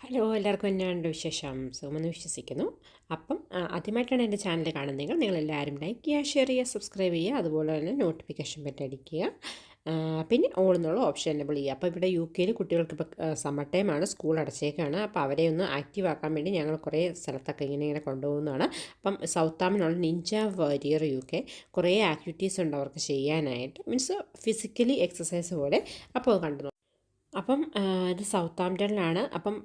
Hello എല്ലാവർക്കും എന്നാണ്ട് വിശേഷം സുഖമെന്ന് വിശ്വസിക്കുന്നു. അപ്പം ആദ്യമായിട്ടാണ് എൻ്റെ ചാനൽ കാണുന്നതെങ്കിൽ നിങ്ങളെല്ലാവരും ലൈക്ക് ചെയ്യുക, ഷെയർ ചെയ്യുക, സബ്സ്ക്രൈബ് ചെയ്യുക, അതുപോലെ തന്നെ നോട്ടിഫിക്കേഷൻ ബെൽ അടിക്കുക. പിന്നെ ഓൾ എന്നുള്ള ഓപ്ഷൻ എനേബിൾ ചെയ്യുക. അപ്പോൾ ഇവിടെ യു കെയിൽ കുട്ടികൾക്ക് ഇപ്പോൾ സമ്മർ ടൈമാണ്, സ്കൂൾ അടച്ചേക്കാണ്. അപ്പോൾ അവരെ ഒന്ന് ആക്റ്റീവ് ആക്കാൻ വേണ്ടി ഞങ്ങൾ കുറേ സ്ഥലത്തൊക്കെ ഇങ്ങനെ കൊണ്ടുപോകുന്നതാണ്. അപ്പം സൗത്താമിനുള്ള നിഞ്ച വാരിയർ യു കെ കുറേ ആക്ടിവിറ്റീസ് ഉണ്ട് അവർക്ക് ചെയ്യാനായിട്ട്, മീൻസ് ഫിസിക്കലി എക്സസൈസ് പോലെ. അപ്പോൾ കണ്ടു. അപ്പം ഇത് സൗത്താംപ്ടണിലാണ്. അപ്പം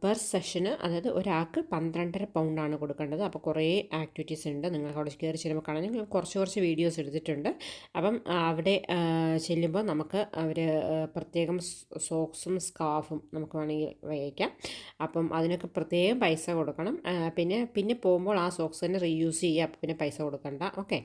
പെർ സെഷന്, അതായത് ഒരാൾക്ക് 12.5 പൗണ്ടാണ് കൊടുക്കേണ്ടത്. അപ്പോൾ കുറേ ആക്ടിവിറ്റീസ് ഉണ്ട്. നിങ്ങൾക്ക് അവിടെ കയറി ചെല്ലുമ്പോൾ കാണാൻ ഞങ്ങൾ കുറച്ച് വീഡിയോസ് എടുത്തിട്ടുണ്ട്. അപ്പം അവിടെ ചെല്ലുമ്പോൾ നമുക്ക് അവർ പ്രത്യേകം സോക്സും സ്കാർഫും നമുക്ക് വേണമെങ്കിൽ വയ്ക്കാം. അപ്പം അതിനൊക്കെ പ്രത്യേകം പൈസ കൊടുക്കണം. പിന്നെ പോകുമ്പോൾ ആ സോക്സ് തന്നെ റീയൂസ് ചെയ്യുക. അപ്പം പിന്നെ പൈസ കൊടുക്കണ്ട. ഓക്കെ.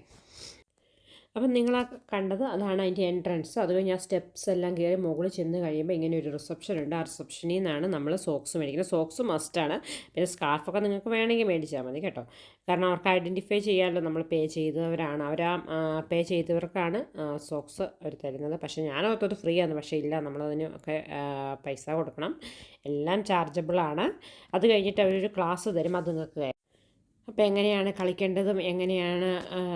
അപ്പം നിങ്ങൾ കണ്ടത് അതാണ് അതിൻ്റെ എൻട്രൻസ്. അത് കഴിഞ്ഞ് ആ സ്റ്റെപ്സ് എല്ലാം കയറി മുകളിൽ ചെന്ന് കഴിയുമ്പോൾ ഇങ്ങനെ ഒരു റിസപ്ഷൻ ഉണ്ട്. ആ റിസപ്ഷനിൽ നിന്നാണ് നമ്മൾ സോക്സ് മേടിക്കുന്നത്. സോക്സ് മസ്റ്റാണ്. പിന്നെ സ്കാർഫൊക്കെ നിങ്ങൾക്ക് വേണമെങ്കിൽ മേടിച്ചാൽ മതി കേട്ടോ. കാരണം അവർക്ക് ഐഡൻറ്റിഫൈ ചെയ്യാമല്ലോ നമ്മൾ പേ ചെയ്തവരാണ്. പേ ചെയ്തവർക്കാണ് സോക്സ് അവർ തരുന്നത്. പക്ഷേ ഞാനോർത്തത് ഫ്രീ ആണ്. പക്ഷേ ഇല്ല, നമ്മളതിന് ഒക്കെ പൈസ കൊടുക്കണം. എല്ലാം ചാർജബിളാണ്. അത് കഴിഞ്ഞിട്ട് അവരൊരു ക്ലാസ് തരും. അത് നിങ്ങൾക്ക് അപ്പോൾ എങ്ങനെയാണ് കളിക്കേണ്ടതും എങ്ങനെയാണ്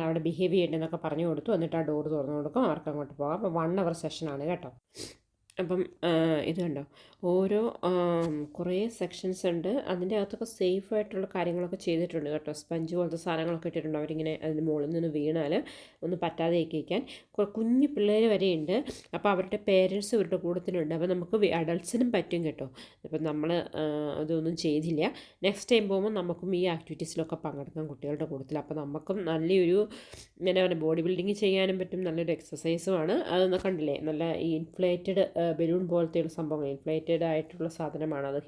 അവിടെ ബിഹേവ് ചെയ്യേണ്ടതെന്നൊക്കെ പറഞ്ഞു കൊടുത്തു. എന്നിട്ട് ആ ഡോർ തുറന്നു കൊടുക്കും, അവർക്ക് അങ്ങോട്ട് പോകാം. അപ്പോൾ 1 അവർ സെഷനാണ് കേട്ടോ. അപ്പം ഇത് കണ്ടോ, ഓരോ കുറേ സെക്ഷൻസ് ഉണ്ട്. അതിൻ്റെ അകത്തൊക്കെ സേഫ് ആയിട്ടുള്ള കാര്യങ്ങളൊക്കെ ചെയ്തിട്ടുണ്ട് കേട്ടോ. സ്പഞ്ച് പോലത്തെ സാധനങ്ങളൊക്കെ ഇട്ടിട്ടുണ്ട്. അവരിങ്ങനെ അതിന് മുകളിൽ നിന്ന് വീണാൽ ഒന്നും പറ്റാതെയൊക്കെ ഇരിക്കാൻ. കുഞ്ഞു പിള്ളേർ വരെയുണ്ട്. അപ്പോൾ അവരുടെ പേരൻസ് ഇവരുടെ കൂട്ടത്തിലുണ്ട്. അപ്പോൾ നമുക്ക് അഡൾട്ട്സിനും പറ്റും കേട്ടോ. അപ്പം നമ്മൾ അതൊന്നും ചെയ്തില്ല. നെക്സ്റ്റ് ടൈം പോകുമ്പോൾ നമുക്കും ഈ ആക്ടിവിറ്റീസിലൊക്കെ പങ്കെടുക്കാം കുട്ടികളുടെ കൂട്ടത്തിൽ. അപ്പോൾ നമുക്കും നല്ലൊരു ബോഡി ബിൽഡിങ് ചെയ്യാനും പറ്റും. നല്ലൊരു എക്സസൈസുമാണ്. അതൊന്ന് കണ്ടില്ലേ, നല്ല ഈ ഇൻഫ്ലേറ്റഡ് ബലൂൺ പോലത്തെയുള്ള സംഭവങ്ങൾ, ഇൻഫ്ലേറ്റഡ് ആയിട്ടുള്ള സാധനമാണ്. അത്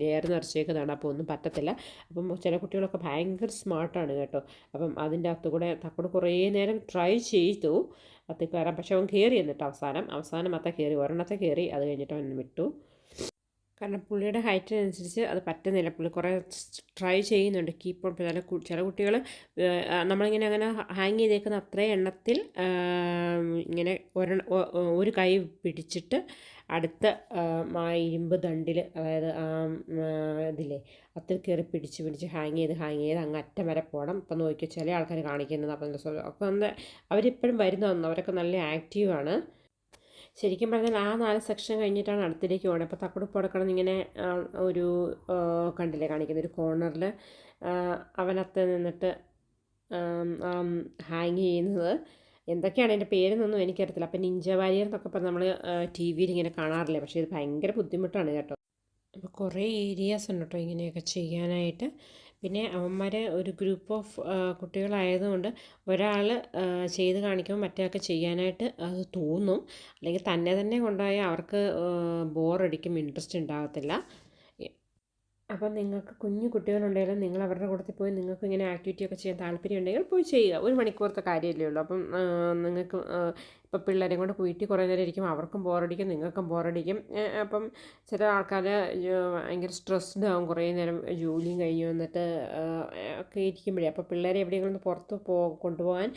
എയർ നിറച്ചേക്കുന്നതാണ്. അപ്പോൾ ഒന്നും പറ്റത്തില്ല. അപ്പം ചില കുട്ടികളൊക്കെ ഭയങ്കര സ്മാർട്ടാണ് കേട്ടോ. അപ്പം അതിൻ്റെ തക്കോട് കുറേ നേരം ട്രൈ ചെയ്തു അത്തേക്ക് കയറാം. പക്ഷെ അവൻ കയറി എന്നിട്ട് അവസാനം അത്ത കയറി, ഒരെണ്ണത്തെ കയറി. അത് കഴിഞ്ഞിട്ട് അവൻ വിട്ടു. കാരണം പുള്ളിയുടെ ഹൈറ്റിനനുസരിച്ച് അത് പറ്റുന്നില്ല. പുള്ളി കുറേ ട്രൈ ചെയ്യുന്നുണ്ട് കീപ്പ് ഓൺ. ചില കുട്ടികൾ നമ്മളിങ്ങനെ അങ്ങനെ ഹാങ് ചെയ്തേക്കുന്ന അത്രയും എണ്ണത്തിൽ ഇങ്ങനെ ഒരു കൈ പിടിച്ചിട്ട് അടുത്ത ആ ഇരുമ്പ് ദണ്ടിൽ, അതായത് ഇതില്ലേ അത്തിൽ കയറി പിടിച്ച് ഹാങ് ചെയ്ത് അങ്ങ് അറ്റം വരെ പോകണം. ഇപ്പം നോക്കിയാൽ ചില ആൾക്കാർ കാണിക്കുന്നത്. അപ്പം അവരിപ്പോഴും വരുന്നതെന്ന് അവരൊക്കെ നല്ല ആക്റ്റീവാണ്. ശരിക്കും പറഞ്ഞാൽ ആ 4 സെക്ഷൻ കഴിഞ്ഞിട്ടാണ് അടുത്തിലേക്ക് പോകുന്നത്. അപ്പോൾ തക്കുടുപ്പ് കൊടുക്കണം. ഇങ്ങനെ ഒരു കണ്ടില്ലേ കാണിക്കുന്ന ഒരു കോർണറിൽ അവനകത്ത് നിന്നിട്ട് ഹാങ് ചെയ്യുന്നത്. എന്തൊക്കെയാണ് എൻ്റെ പേരെന്നൊന്നും എനിക്കറിയത്തില്ല. അപ്പം നിഞ്ച വാരിയർ എന്നൊക്കെ പറഞ്ഞ് നമ്മൾ ടി വിയിൽ ഇങ്ങനെ കാണാറില്ലേ. പക്ഷേ ഇത് ഭയങ്കര ബുദ്ധിമുട്ടാണ് കേട്ടോ. അപ്പോൾ കുറേ ഏരിയാസ് ഉണ്ട് കേട്ടോ ഇങ്ങനെയൊക്കെ ചെയ്യാനായിട്ട്. പിന്നെ അവന്മാർ ഒരു ഗ്രൂപ്പ് ഓഫ് കുട്ടികളായതുകൊണ്ട് ഒരാൾ ചെയ്ത് കാണിക്കുമ്പോൾ മറ്റേയാൾക്ക് ചെയ്യാനായിട്ട് അത് തോന്നും. അല്ലെങ്കിൽ തന്നെ കൊണ്ടുപോയാൽ അവർക്ക് ബോറടിക്കും, ഇൻട്രസ്റ്റ് ഉണ്ടാകത്തില്ല. അപ്പം നിങ്ങൾക്ക് കുഞ്ഞു കുട്ടികളുണ്ടെങ്കിലും നിങ്ങൾ അവരുടെ കൂട്ടത്തിൽ പോയി നിങ്ങൾക്ക് ഇങ്ങനെ ആക്ടിവിറ്റിയൊക്കെ ചെയ്യാൻ താല്പര്യം ഉണ്ടെങ്കിൽ പോയി ചെയ്യുക. 1 മണിക്കൂറത്തെ കാര്യമല്ലേ ഉള്ളൂ. അപ്പം നിങ്ങൾക്ക് ഇപ്പോൾ പിള്ളേരെയും കൊണ്ട് വീട്ടിൽ കുറേ നേരം ഇരിക്കുമ്പോൾ അവർക്കും ബോറടിക്കും, നിങ്ങൾക്കും ബോറടിക്കും. അപ്പം ചില ആൾക്കാർ ഭയങ്കര സ്ട്രെസ്ഡ് ആവും കുറേ നേരം ജോലിയും കഴിഞ്ഞ് വന്നിട്ട് ഒക്കെ ഇരിക്കുമ്പോഴേ. അപ്പോൾ പിള്ളേരെ എവിടെയെങ്കിലും ഒന്ന് പുറത്ത് കൊണ്ടുപോകാൻ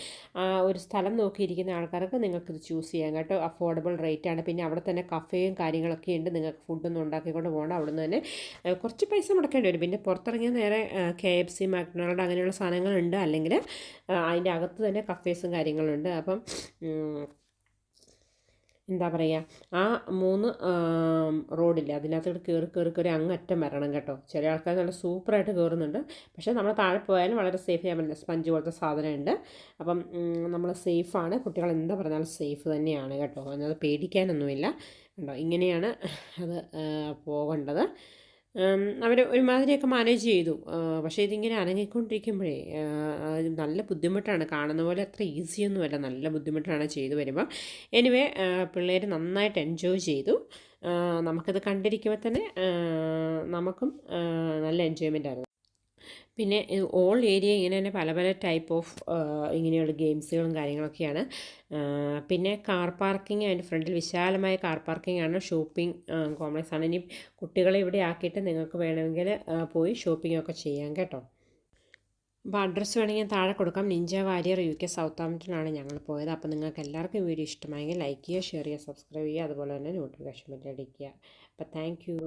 ഒരു സ്ഥലം നോക്കിയിരിക്കുന്ന ആൾക്കാർക്ക് നിങ്ങൾക്കിത് ചൂസ് ചെയ്യാം കേട്ടോ. അഫോർഡബിൾ റേറ്റാണ്. പിന്നെ അവിടെ തന്നെ കഫേയും കാര്യങ്ങളൊക്കെ ഉണ്ട്. നിങ്ങൾക്ക് ഫുഡൊന്നും ഉണ്ടാക്കിക്കൊണ്ട് പോകണം. അവിടെ നിന്ന് തന്നെ കുറച്ച് പൈസ മുടക്കേണ്ടി വരും. പിന്നെ പുറത്തിറങ്ങിയാൽ നേരെ KFC, മക്ഡൊണാൾഡ് അങ്ങനെയുള്ള സാധനങ്ങളുണ്ട്. അല്ലെങ്കിൽ അതിൻ്റെ അകത്ത് തന്നെ കഫേസും കാര്യങ്ങളുണ്ട്. അപ്പം എന്താ പറയുക, ആ 3 റോഡില്ല അതിനകത്തോട്ട് കയറി അങ്ങറ്റം വരണം കേട്ടോ. ചില ആൾക്കാർ നല്ല സൂപ്പറായിട്ട് കയറുന്നുണ്ട്. പക്ഷേ നമ്മൾ താഴെ പോയാലും വളരെ സേഫ് ചെയ്യാൻ പറ്റില്ല. സ്പഞ്ച് പോലത്തെ സാധനമുണ്ട്. അപ്പം നമ്മൾ സേഫാണ്. കുട്ടികൾ എന്താ പറഞ്ഞാലും സേഫ് തന്നെയാണ് കേട്ടോ. അത് പേടിക്കാനൊന്നുമില്ല. കണ്ടോ, ഇങ്ങനെയാണ് അത് പോകേണ്ടത്. അവർ ഒരുമാതിരിയൊക്കെ മാനേജ് ചെയ്തു. പക്ഷേ ഇതിങ്ങനെ അനങ്ങിക്കൊണ്ടിരിക്കുമ്പോഴേ നല്ല ബുദ്ധിമുട്ടാണ്. കാണുന്ന പോലെ അത്ര ഈസിയൊന്നുമല്ല, നല്ല ബുദ്ധിമുട്ടാണ് ചെയ്തു വരുമ്പോൾ. എനിവേ പിള്ളേർ നന്നായിട്ട് എൻജോയ് ചെയ്തു. നമുക്കിത് കണ്ടിരിക്കുമ്പോൾ തന്നെ നമുക്കും നല്ല എൻജോയ്മെൻ്റ് ആയിരുന്നു. പിന്നെ ഓൾ ഏരിയ ഇങ്ങനെ തന്നെ പല ടൈപ്പ് ഓഫ് ഇങ്ങനെയുള്ള ഗെയിംസുകളും കാര്യങ്ങളൊക്കെയാണ്. പിന്നെ കാർ പാർക്കിംഗ്, അതിൻ്റെ ഫ്രണ്ടിൽ വിശാലമായ കാർ പാർക്കിംഗ് ആണ്. ഷോപ്പിംഗ് കോംപ്ലക്സ് ആണ്. ഇനി കുട്ടികളെ ഇവിടെ ആക്കിയിട്ട് നിങ്ങൾക്ക് വേണമെങ്കിൽ പോയി ഷോപ്പിംഗ് ഒക്കെ ചെയ്യാം കേട്ടോ. അപ്പോൾ അഡ്രസ്സ് വേണമെങ്കിൽ താഴെ കൊടുക്കാം. നിഞ്ച വാരിയർ UK സൗത്താംപ്ടണിലാണ് ഞങ്ങൾ പോയത്. അപ്പോൾ നിങ്ങൾക്ക് എല്ലാവർക്കും വീഡിയോ ഇഷ്ടമായെങ്കിൽ ലൈക്ക് ചെയ്യുക, ഷെയർ ചെയ്യുക, സബ്സ്ക്രൈബ് ചെയ്യുക, അതുപോലെ തന്നെ നോട്ടിഫിക്കേഷൻ ബെൽ അടിക്കുക. അപ്പോൾ താങ്ക് യു.